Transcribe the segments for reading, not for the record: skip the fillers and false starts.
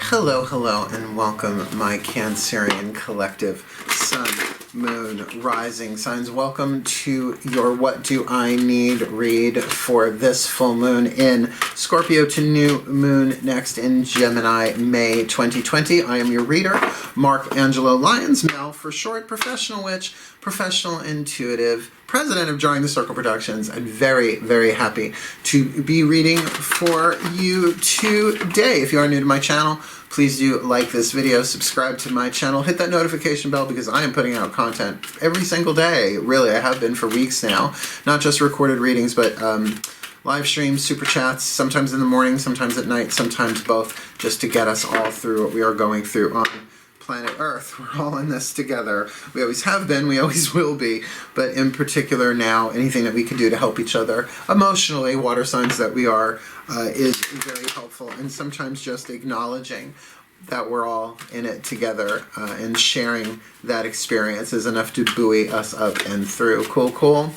Hello, hello, and welcome, my Cancerian collective Sun, Moon, Rising signs. Welcome to your What Do I Need read for this full moon in Scorpio to new moon next in Gemini, May 2020. I am your reader, Mark Angelo Lyons, Mel for short, professional witch, professional intuitive, president of DrawingTheCircle Productions, and very, very happy to be reading for you today. If you are new to my channel, please do like this video, subscribe to my channel, hit that notification bell because I am putting out content every single day. Really, I have been for weeks now. Not just recorded readings, but live streams, super chats, sometimes in the morning, sometimes at night, sometimes both, just to get us all through what we are going through on planet Earth. We're all in this together. We always have been, we always will be, but in particular now, anything that we can do to help each other emotionally, water signs that we are, is very helpful. And sometimes just acknowledging that we're all in it together and sharing that experience is enough to buoy us up and through. Cool, cool.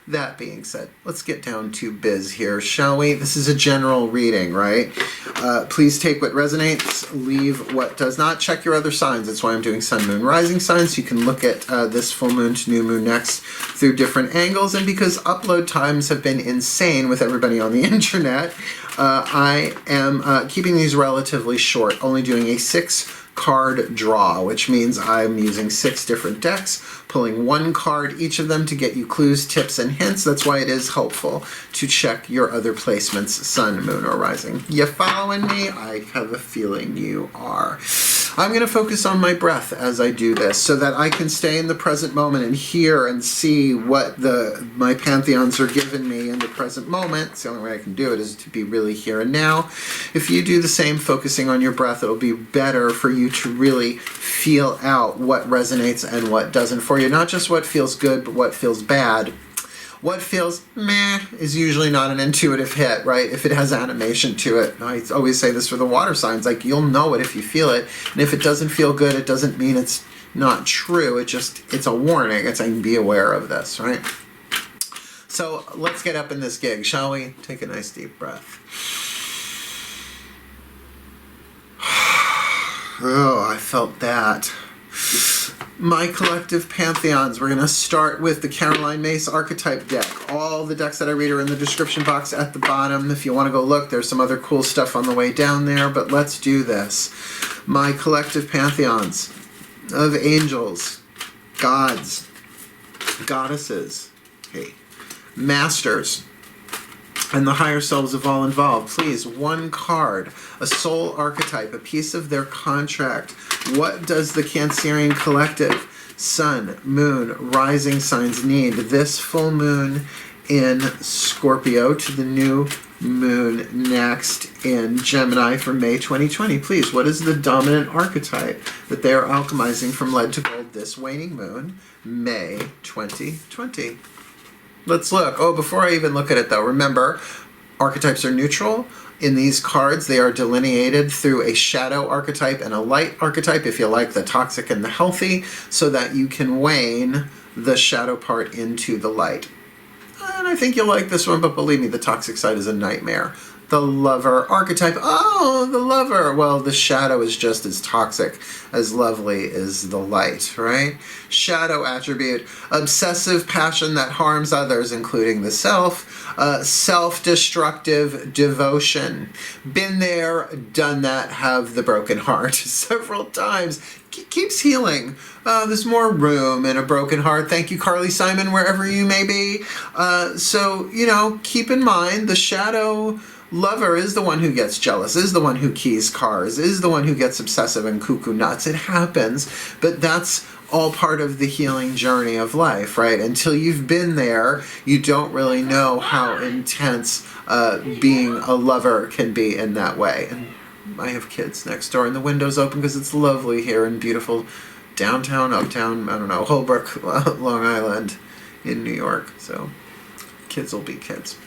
That being said, let's get down to biz here, shall we? This is a general reading, right? Please take what resonates, leave what does not. Check your other signs. That's why I'm doing sun, moon, rising signs. So you can look at this full moon to new moon next through different angles. And because upload times have been insane with everybody on the internet, I am keeping these relatively short, only doing a 6-card draw, which means I'm using 6 different decks, pulling 1 card each of them to get you clues, tips, and hints. That's why it is helpful to check your other placements, sun, moon, or rising. You following me? I have a feeling you are. I'm going to focus on my breath as I do this so that I can stay in the present moment and hear and see what my pantheons are giving me in the present moment. It's the only way I can do it is to be really here and now. If you do the same, focusing on your breath, it'll be better for you to really feel out what resonates and what doesn't for you. Not just what feels good, but what feels bad. What feels meh is usually not an intuitive hit, right? If it has animation to it. I always say this for the water signs, like you'll know it if you feel it. And if it doesn't feel good, it doesn't mean it's not true. It's a warning. It's like, be aware of this, right? So let's get up in this gig, shall we? Take a nice deep breath. Oh, I felt that. My collective pantheons, we're going to start with the Caroline Mace archetype deck. All the decks that I read are in the description box at the bottom. If you want to go look, there's some other cool stuff on the way down there, but let's do this. My collective pantheons of angels, gods, goddesses, masters, and the higher selves of all involved. Please, 1 card, a soul archetype, a piece of their contract. What does the Cancerian collective, sun, moon, rising signs need this full moon in Scorpio to the new moon next in Gemini for May 2020? Please, what is the dominant archetype that they are alchemizing from lead to gold this waning moon, May 2020? Let's look. Oh, before I even look at it though, remember, archetypes are neutral. In these cards, they are delineated through a shadow archetype and a light archetype, if you like, the toxic and the healthy, so that you can wane the shadow part into the light. And I think you'll like this one, but believe me, the toxic side is a nightmare. The lover archetype. Oh, the lover. Well, the shadow is just as toxic as lovely is the light, right? Shadow attribute. Obsessive passion that harms others, including the self. Self-destructive devotion. Been there, done that, have the broken heart several times. Keeps healing. There's more room in a broken heart. Thank you, Carly Simon, wherever you may be. So, you know, keep in mind the shadow lover is the one who gets jealous, is the one who keys cars, is the one who gets obsessive and cuckoo nuts. It happens, but that's all part of the healing journey of life, right? Until you've been there, you don't really know how intense being a lover can be in that way. And I have kids next door and the window's open because it's lovely here in beautiful downtown, uptown, I don't know, Holbrook, Long Island in New York. So kids will be kids.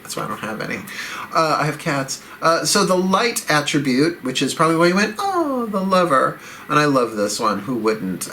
That's why I don't have any. I have cats. So the light attribute, which is probably why you went, oh, the lover. And I love this one. Who wouldn't?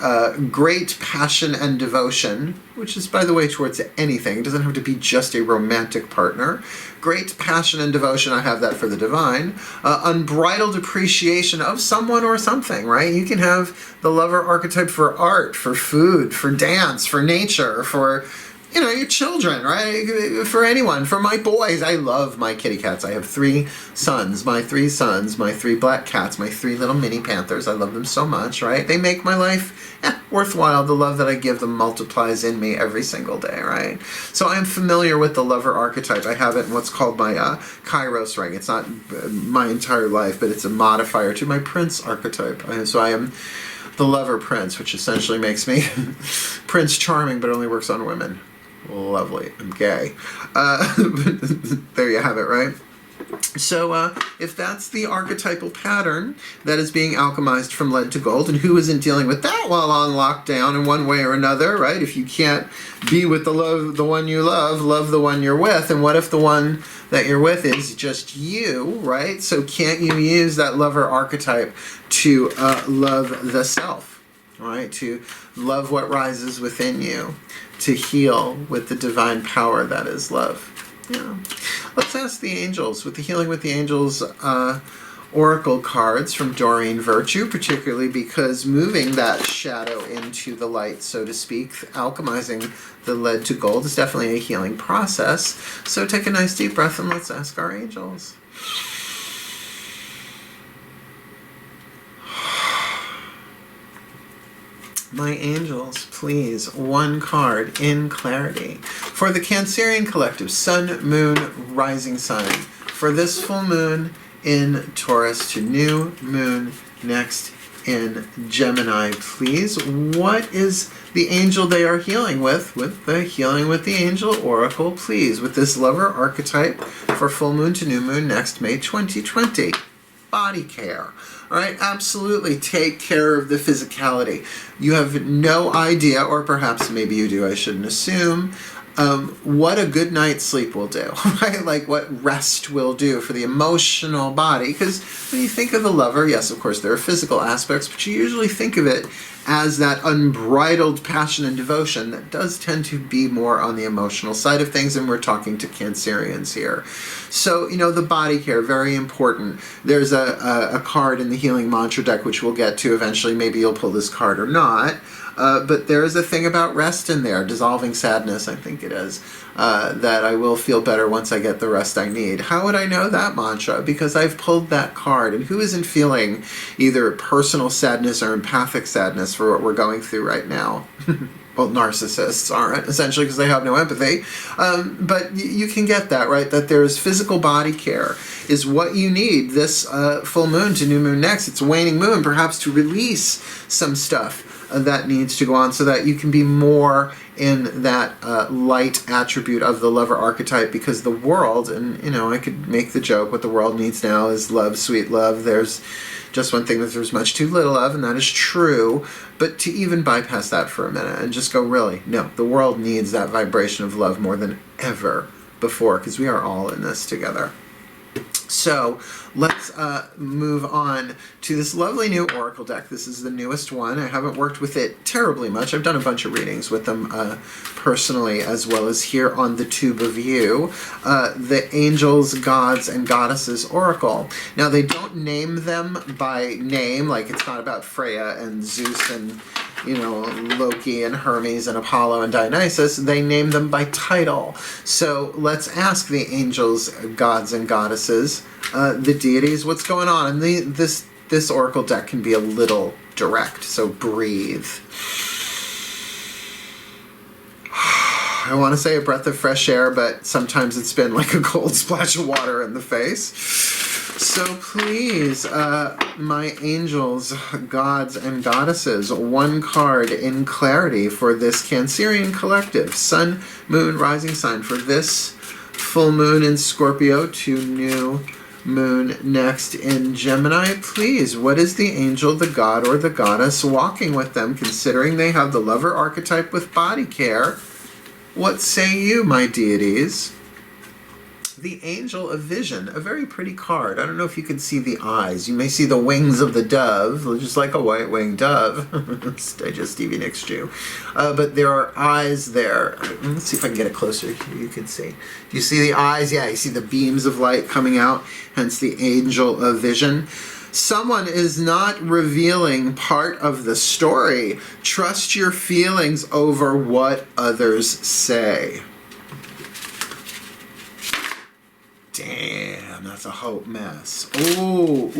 Great passion and devotion, which is, by the way, towards anything. It doesn't have to be just a romantic partner. Great passion and devotion. I have that for the divine. Unbridled appreciation of someone or something, right? You can have the lover archetype for art, for food, for dance, for nature, for... you know, your children, right? For anyone, for my boys. I love my kitty cats. I have 3 sons, my 3 black cats, my 3 little mini panthers. I love them so much, right? They make my life worthwhile. The love that I give them multiplies in me every single day, right? So I'm familiar with the lover archetype. I have it in what's called my Kairos ring. It's not my entire life, but it's a modifier to my prince archetype. So I am the lover prince, which essentially makes me Prince Charming, but only works on women. Lovely. I'm gay. There you have it, right? So if that's the archetypal pattern that is being alchemized from lead to gold, and who isn't dealing with that while on lockdown in one way or another, right? If you can't be with the one you love the one you're with, and what if the one that you're with is just you, right? So can't you use that lover archetype to love the self, right? To love what rises within you, to heal with the divine power that is love. Yeah. Let's ask the angels. With the Healing with the Angels oracle cards from Doreen Virtue, particularly because moving that shadow into the light, so to speak, alchemizing the lead to gold is definitely a healing process. So take a nice deep breath and let's ask our angels. My angels, please, one card in clarity. For the Cancerian collective, Sun, Moon, Rising Sun. For this full moon in Taurus to new moon next in Gemini, please. What is the angel they are healing with the Healing with the Angel Oracle, please, with this lover archetype for full moon to new moon next May 2020. Body care. All right, absolutely take care of the physicality. You have no idea, or perhaps maybe you do, I shouldn't assume, what a good night's sleep will do, right? Like what rest will do for the emotional body. Because when you think of the lover, yes, of course, there are physical aspects, but you usually think of it as that unbridled passion and devotion that does tend to be more on the emotional side of things, and we're talking to Cancerians here. So, you know, the body care, very important. There's a card in the Healing Mantra deck, which we'll get to eventually. Maybe you'll pull this card or not. But there is a thing about rest in there, dissolving sadness, I think it is, that I will feel better once I get the rest I need. How would I know that mantra? Because I've pulled that card, and who isn't feeling either personal sadness or empathic sadness for what we're going through right now? Well, narcissists aren't, essentially, because they have no empathy. But you can get that, right? That there's physical body care is what you need this full moon to new moon next. It's a waning moon, perhaps to release some stuff that needs to go on so that you can be more in that light attribute of the lover archetype, because the world, and you know, I could make the joke, what the world needs now is love, sweet love. There's just one thing that there's much too little of, and that is true. But to even bypass that for a minute and just go, really, no, the world needs that vibration of love more than ever before, because we are all in this together. So let's move on to this lovely new oracle deck. This is the newest one. I haven't worked with it terribly much. I've done a bunch of readings with them personally, as well as here on the Tube of You. The Angels, Gods, and Goddesses Oracle. Now, they don't name them by name, like it's not about Freya and Zeus and, you know, Loki and Hermes and Apollo and Dionysus. They name them by title. So let's ask the angels, gods, and goddesses, the deities, what's going on. And this oracle deck can be a little direct, so breathe. I want to say a breath of fresh air, but sometimes it's been like a cold splash of water in the face. So please, my angels, gods, and goddesses, one card in clarity for this Cancerian collective, Sun, Moon, Rising Sign, for this full moon in Scorpio to new moon next in Gemini. Please, what is the angel, the god, or the goddess walking with them, considering they have the lover archetype with body care? What say you, my deities? The Angel of Vision, a very pretty card. I don't know if you can see the eyes. You may see the wings of the dove, just like a white-winged dove. I just Stevie Nicks you. But there are eyes there. Let's see if I can get it closer. You can see. Do you see the eyes? Yeah, you see the beams of light coming out, hence the Angel of Vision. Someone is not revealing part of the story. Trust your feelings over what others say. Damn, that's a hope mess. Ooh,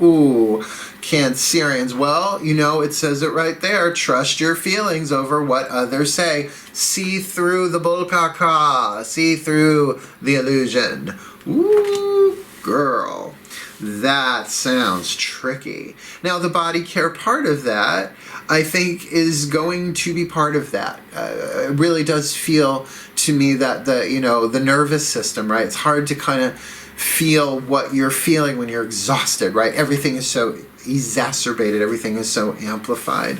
ooh. Cancerians, well, you know, it says it right there. Trust your feelings over what others say. See through the bullcaca. See through the illusion. Ooh, girl. That sounds tricky. Now, the body care part of that, I think, is going to be part of that. It really does feel to me that the nervous system, right? It's hard to kind of feel what you're feeling when you're exhausted, right? Everything is so exacerbated. Everything is so amplified.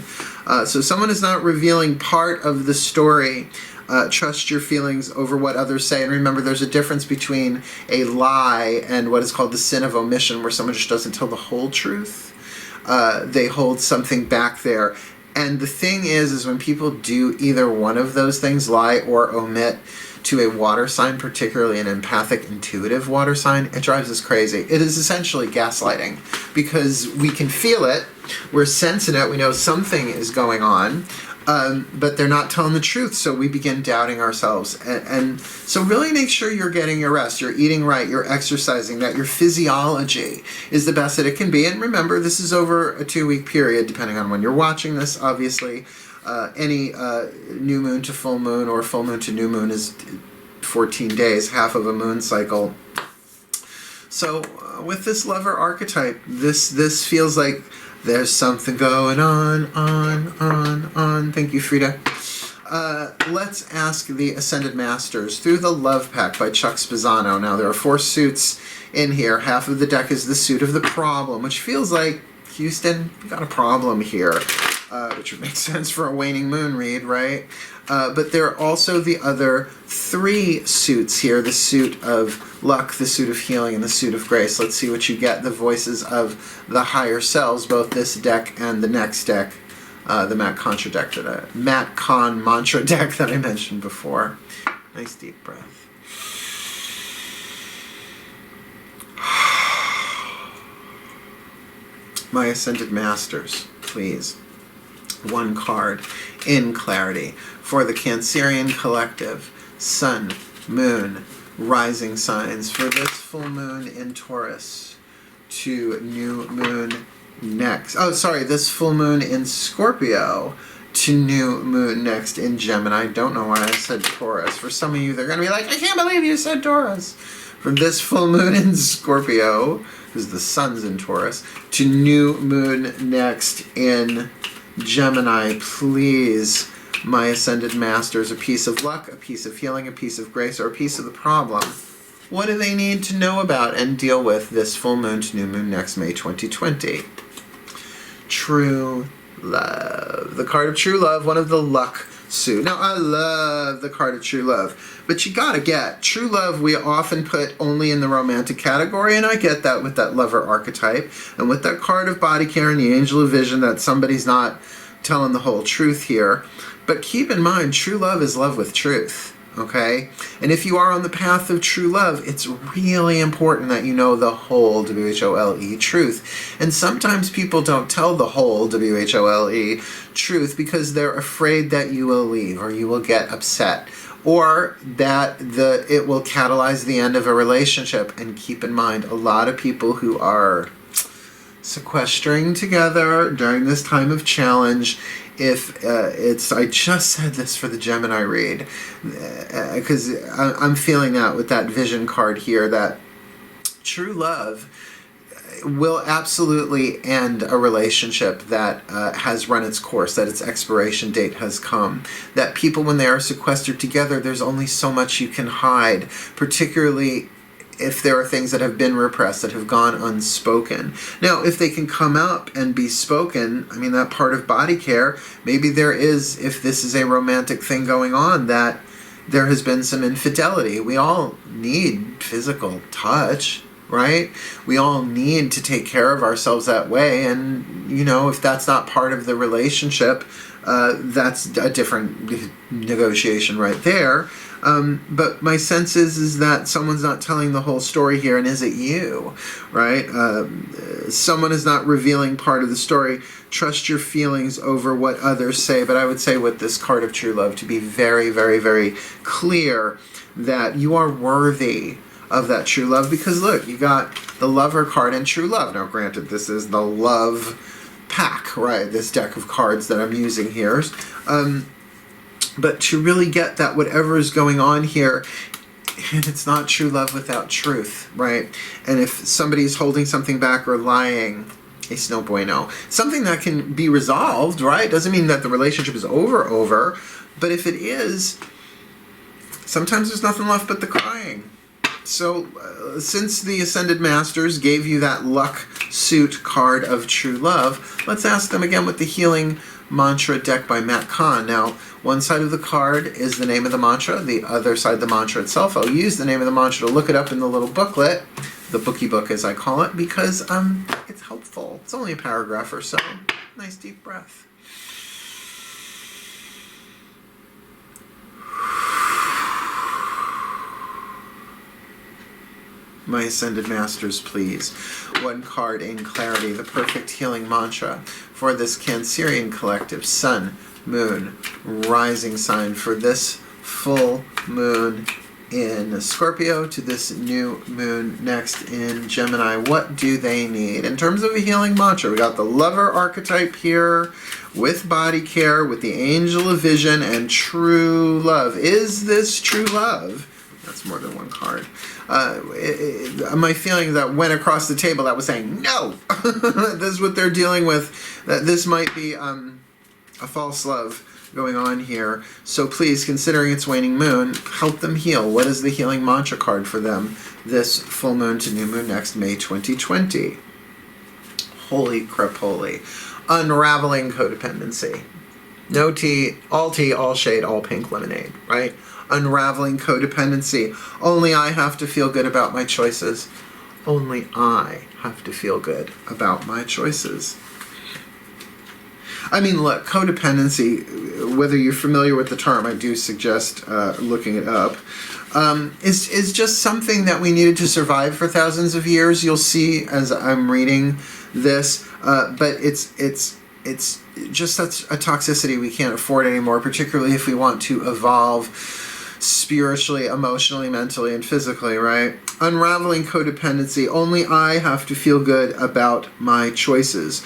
So someone is not revealing part of the story. Trust your feelings over what others say. And remember, there's a difference between a lie and what is called the sin of omission, where someone just doesn't tell the whole truth. They hold something back there. And the thing is when people do either one of those things, lie or omit, to a water sign, particularly an empathic, intuitive water sign, it drives us crazy. It is essentially gaslighting, because we can feel it, we're sensing it, we know something is going on, but they're not telling the truth, so we begin doubting ourselves. And so really make sure you're getting your rest, you're eating right, you're exercising, that your physiology is the best that it can be. And remember, this is over a 2-week period, depending on when you're watching this, obviously. Any new moon to full moon or full moon to new moon is 14 days, half of a moon cycle. So with this lover archetype, this feels like there's something going on. Thank you, Frida. Let's ask the Ascended Masters through the Love Pack by Chuck Spezzano. Now, there are 4 suits in here. Half of the deck is the suit of the problem, which feels like, Houston, you got a problem here. Which would make sense for a waning moon read, right? But there are also the other 3 suits here, the suit of luck, the suit of healing, and the suit of grace. Let's see what you get. The voices of the higher selves, both this deck and the next deck, the Matt Con Mantra deck that I mentioned before. Nice deep breath. My Ascended Masters, please. 1 card in clarity for the Cancerian collective, Sun, Moon, Rising signs for this full moon in Taurus to new moon next. Oh, sorry, this full moon in Scorpio to new moon next in Gemini. Don't know why I said Taurus. For some of you, they're going to be like, I can't believe you said Taurus. From this full moon in Scorpio, because the sun's in Taurus, to new moon next in Gemini, please, my Ascended Masters, a piece of luck, a piece of healing, a piece of grace, or a piece of the problem. What do they need to know about and deal with this full moon to new moon next May 2020? True love. The card of true love, one of the luck suit. Now, I love the card of true love, but you gotta get true love. We often put only in the romantic category, and I get that with that lover archetype and with that card of body care and the angel of vision, that somebody's not telling the whole truth here. But keep in mind, true love is love with truth. Okay? And if you are on the path of true love, it's really important that you know the whole WHOLE truth. And sometimes people don't tell the whole WHOLE truth because they're afraid that you will leave or you will get upset or that it will catalyze the end of a relationship. And keep in mind, a lot of people who are sequestering together during this time of challenge, I just said this for the Gemini read, because I'm feeling that with that vision card here, that true love will absolutely end a relationship that has run its course, that its expiration date has come. That people, when they are sequestered together, there's only so much you can hide, particularly if there are things that have been repressed, that have gone unspoken. Now, if they can come up and be spoken, I mean, that part of body care, maybe there is, if this is a romantic thing going on, that there has been some infidelity. We all need physical touch, right? We all need to take care of ourselves that way. And, you know, if that's not part of the relationship, that's a different negotiation right there. But my sense is that someone's not telling the whole story here, and is it you, right? Someone is not revealing part of the story. Trust your feelings over what others say. But I would say with this card of true love to be very, very, very clear that you are worthy of that true love. Because look, you got the Lover card and true love. Now granted, this is the love pack, right? This deck of cards that I'm using here. But to really get that whatever is going on here, it's not true love without truth, right? And if somebody's holding something back or lying, it's no bueno. Something that can be resolved, right? Doesn't mean that the relationship is over. But if it is, sometimes there's nothing left but the crying. So since the Ascended Masters gave you that luck suit card of true love, let's ask them again with the Healing Mantra deck by Matt Kahn. Now, one side of the card is the name of the mantra, the other side the mantra itself. I'll use the name of the mantra to look it up in the little booklet, the bookie book as I call it, because it's helpful. It's only a paragraph or so. Nice deep breath. My Ascended Masters, please. One card in clarity, the perfect healing mantra for this Cancerian collective, Sun, Moon, Rising sign for this full moon in Scorpio to this new moon next in Gemini. What do they need? In terms of a healing mantra, we got the Lover archetype here with body care, with the Angel of Vision, and true love. Is this true love? That's more than one card. My feeling that went across the table that was saying, no! This is what they're dealing with. That this might be a false love going on here. So please, considering it's waning moon, help them heal. What is the healing mantra card for them this full moon to new moon next May 2020? Holy crap, holy. Unraveling Codependency. No tea, all shade, all pink lemonade, right? Unraveling Codependency. Only I have to feel good about my choices. Only I have to feel good about my choices. I mean, look, codependency, whether you're familiar with the term, I do suggest looking it up, is just something that we needed to survive for thousands of years. You'll see as I'm reading this, but it's just such a toxicity we can't afford anymore, particularly if we want to evolve spiritually, emotionally, mentally, and physically, right? Unraveling Codependency. Only I have to feel good about my choices.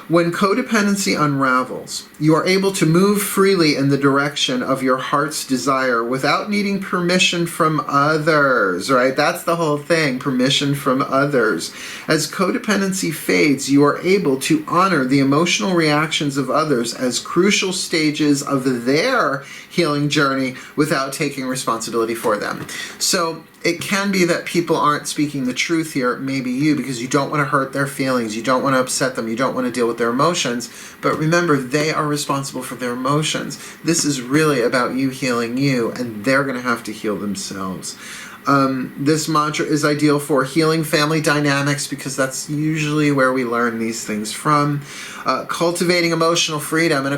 When codependency unravels, you are able to move freely in the direction of your heart's desire without needing permission from others, right? That's the whole thing, permission from others. As codependency fades, you are able to honor the emotional reactions of others as crucial stages of their healing journey without taking responsibility for them. So it can be that people aren't speaking the truth here, maybe you, because you don't want to hurt their feelings, you don't want to upset them, you don't want to deal with their emotions, but remember, they are responsible for their emotions. This is really about you healing you, and they're going to have to heal themselves. This mantra is ideal for healing family dynamics, because that's usually where we learn these things from. Cultivating emotional freedom, and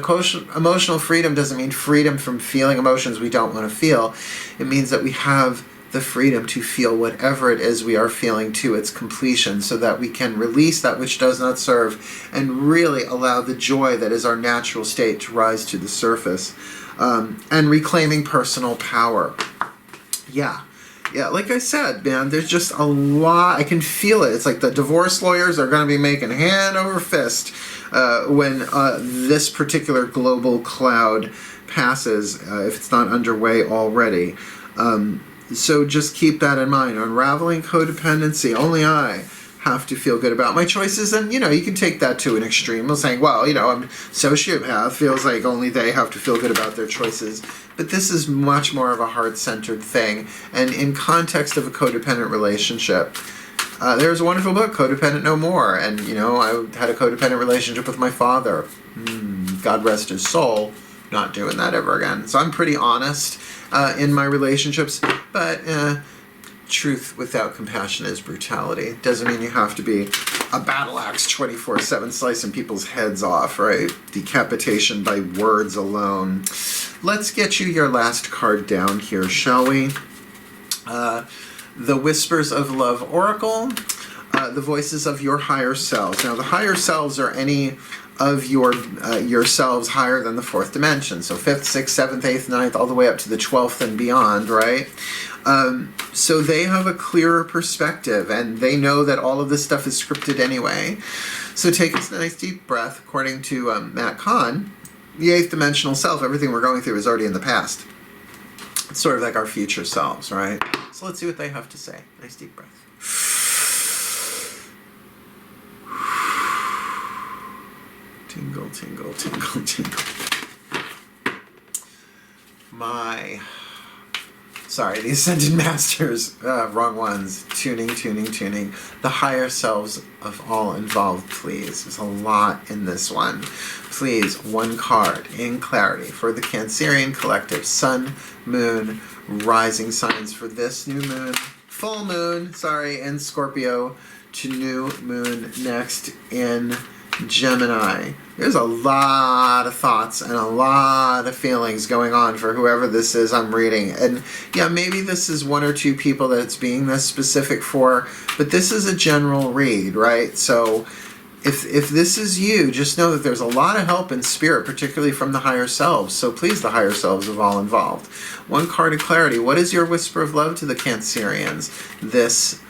emotional freedom doesn't mean freedom from feeling emotions we don't want to feel. It means that we have the freedom to feel whatever it is we are feeling to its completion, so that we can release that which does not serve and really allow the joy that is our natural state to rise to the surface. And reclaiming personal power. Yeah, like I said, man, there's just a lot. I can feel it. It's like the divorce lawyers are going to be making hand over fist when this particular global cloud passes, if it's not underway already. So just keep that in mind. Unraveling codependency. Only I have to feel good about my choices. And, you know, you can take that to an extreme of saying, well, you know, I'm sociopath. Feels like only they have to feel good about their choices. But this is much more of a heart-centered thing. And in context of a codependent relationship, there's a wonderful book, Codependent No More. And, you know, I had a codependent relationship with my father. God rest his soul. not doing that ever again. So I'm pretty honest in my relationships, but truth without compassion is brutality. Doesn't mean you have to be a battle axe 24/7 slicing people's heads off, right? Decapitation by words alone. Let's get you your last card down here, shall we? The Whispers of Love Oracle, the voices of your higher selves. Now, the higher selves are any of yourselves higher than the 4th dimension. So 5th, 6th, 7th, 8th, 9th, all the way up to the 12th and beyond, right? So they have a clearer perspective, and they know that all of this stuff is scripted anyway. So take a nice deep breath. According to Matt Kahn, the 8th dimensional self, everything we're going through is already in the past. It's sort of like our future selves, right? So let's see what they have to say. Nice deep breath. Tingle, tingle, tingle, tingle. Sorry, the Ascended Masters, wrong ones. Tuning. The higher selves of all involved, please. There's a lot in this one. Please, one card in clarity for the Cancerian collective. Sun, moon, rising signs for this new moon. Full moon, in Scorpio, to new moon next in Gemini. There's a lot of thoughts and a lot of feelings going on for whoever this is I'm reading. And yeah, maybe this is one or two people that it's being this specific for, but this is a general read, right? So if this is you, just know that there's a lot of help in spirit, particularly from the higher selves. So please, the higher selves of all involved. One card of clarity. What is your whisper of love to the Cancerians this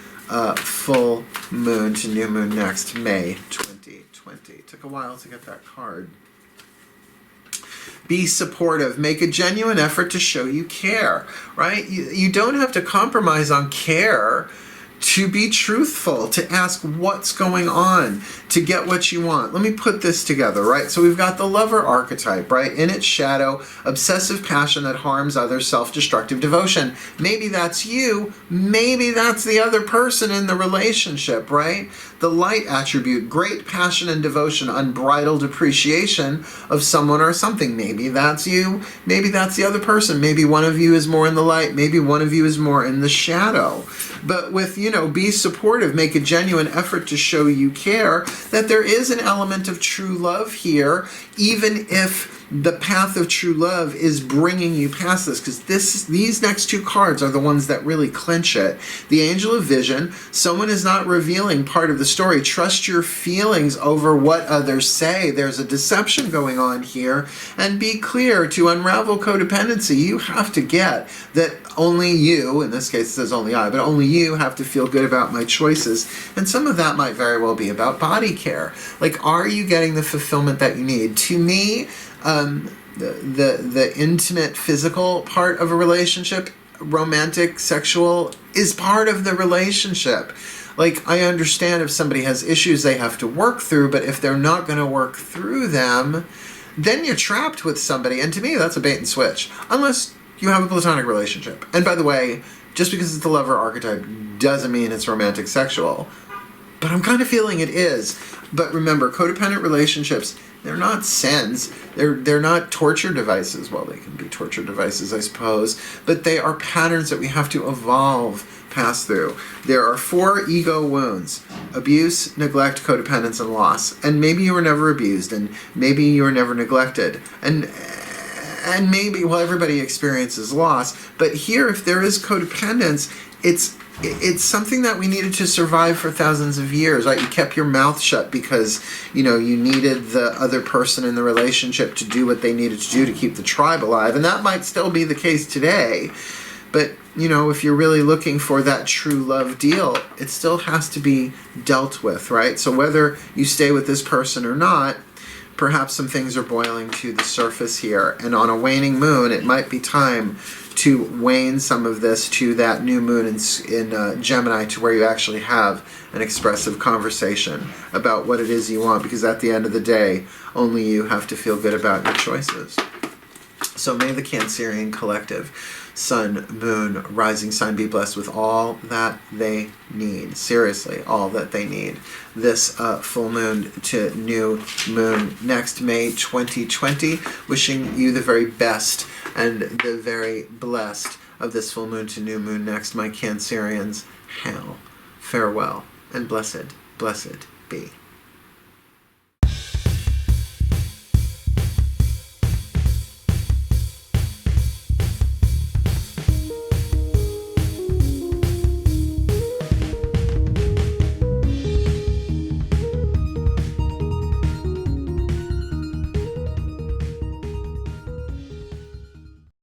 full moon to new moon next, May 2020? Took a while to get that card. Be supportive. Make a genuine effort to show you care, right? You don't have to compromise on care to be truthful, to ask what's going on, to get what you want. Let me put this together, right? So we've got the lover archetype, right? In its shadow, obsessive passion that harms others, self-destructive devotion. Maybe that's you. Maybe that's the other person in the relationship, right? The light attribute, great passion and devotion, unbridled appreciation of someone or something. Maybe that's you. Maybe that's the other person. Maybe one of you is more in the light. Maybe one of you is more in the shadow. But with, be supportive, make a genuine effort to show you care, that there is an element of true love here, even if the path of true love is bringing you past this, because these next two cards are the ones that really clinch it. The Angel of Vision, someone is not revealing part of the story. Trust your feelings over what others say. There's a deception going on here, and be clear. To unravel codependency, you have to get that only you, in this case it says only I, but only you have to feel good about my choices. And some of that might very well be about body care. Like, are you getting the fulfillment that you need? To me, the intimate physical part of a relationship, romantic, sexual, is part of the relationship. Like, I understand if somebody has issues they have to work through, but if they're not going to work through them, then you're trapped with somebody. And to me, that's a bait and switch. Unless you have a platonic relationship. And by the way, just because it's the lover archetype doesn't mean it's romantic sexual. But I'm kind of feeling it is. But remember, codependent relationships, they're not sins. They're not torture devices. Well, they can be torture devices, I suppose. But they are patterns that we have to evolve past through. There are 4 ego wounds: abuse, neglect, codependence, and loss. And maybe you were never abused, and maybe you were never neglected. And maybe, well, everybody experiences loss. But here, if there is codependence, it's something that we needed to survive for thousands of years, right? You kept your mouth shut because, you needed the other person in the relationship to do what they needed to do to keep the tribe alive. And that might still be the case today. But, if you're really looking for that true love deal, it still has to be dealt with, right? So whether you stay with this person or not, perhaps some things are boiling to the surface here. And on a waning moon, it might be time to wane some of this to that new moon in Gemini, to where you actually have an expressive conversation about what it is you want, because at the end of the day, only you have to feel good about your choices. So may the Cancerian collective, sun, moon, rising sign, be blessed with all that they need. Seriously, all that they need. This full moon to new moon next May 2020. Wishing you the very best and the very blessed of this full moon to new moon next, my Cancerians. Hail, farewell, and blessed, blessed be.